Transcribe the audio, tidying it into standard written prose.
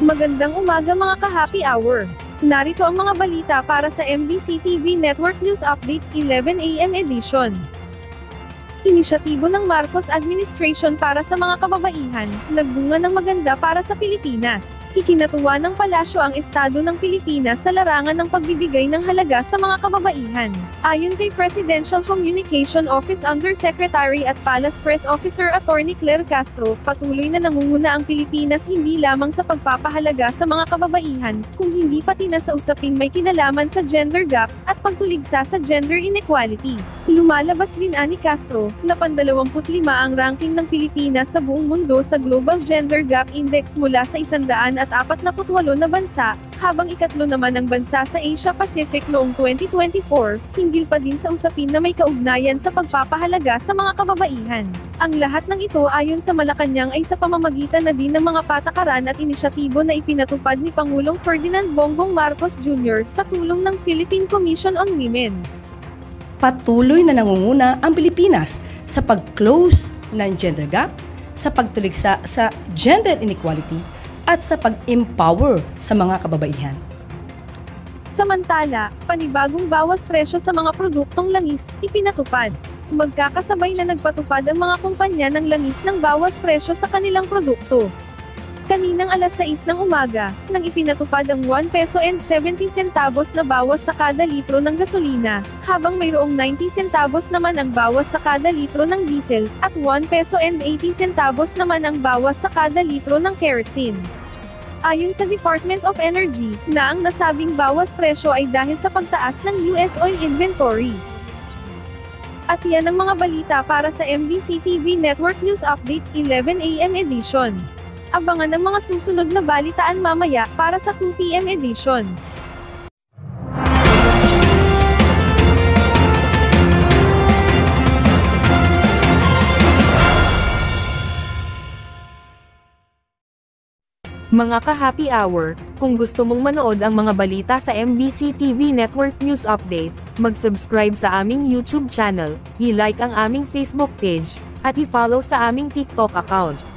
Magandang umaga mga ka-happy hour. Narito ang mga balita para sa MBC TV Network News Update 11 AM edition. Inisyatibo ng Marcos Administration para sa mga kababaihan, nagbunga ng maganda para sa Pilipinas. Ikinatuwa ng palasyo ang Estado ng Pilipinas sa larangan ng pagbibigay ng halaga sa mga kababaihan. Ayon kay Presidential Communication Office Undersecretary at Palace Press Officer Attorney Claire Castro, patuloy na nangunguna ang Pilipinas hindi lamang sa pagpapahalaga sa mga kababaihan, kung hindi pati na sa usaping may kinalaman sa gender gap, at pagtuligsa sa gender inequality. Lumalabas din ani Castro, na pan-25 ang ranking ng Pilipinas sa buong mundo sa Global Gender Gap Index mula sa 148 na bansa, habang ikatlo naman ang bansa sa Asia Pacific noong 2024, hinggil pa din sa usapin na may kaugnayan sa pagpapahalaga sa mga kababaihan. Ang lahat ng ito ayon sa Malacanang ay sa pamamagitan na din ng mga patakaran at inisyatibo na ipinatupad ni Pangulong Ferdinand Bongbong Marcos Jr. sa tulong ng Philippine Commission on Women. Patuloy na nangunguna ang Pilipinas sa pag-close ng gender gap, sa pagtuligsa sa gender inequality, at sa pag-empower sa mga kababaihan. Samantala, panibagong bawas presyo sa mga produktong langis, ipinatupad. Magkakasabay na nagpatupad ang mga kumpanya ng langis ng bawas presyo sa kanilang produkto. Kaninang alas 6 ng umaga, nang ipinatupad ang 1 peso and 70 centavos na bawas sa kada litro ng gasolina, habang mayroong 90 centavos naman ang bawas sa kada litro ng diesel, at 1 peso and 80 centavos naman ang bawas sa kada litro ng kerosene. Ayon sa Department of Energy, na ang nasabing bawas presyo ay dahil sa pagtaas ng US oil inventory. At yan ang mga balita para sa MBC TV Network News Update 11 AM edition. Abangan ang mga susunod na balitaan mamaya para sa 2 PM edition. Mga ka-happy hour, kung gusto mong manood ang mga balita sa MBC TV Network News Update, mag-subscribe sa aming YouTube channel, i-like ang aming Facebook page, at i-follow sa aming TikTok account.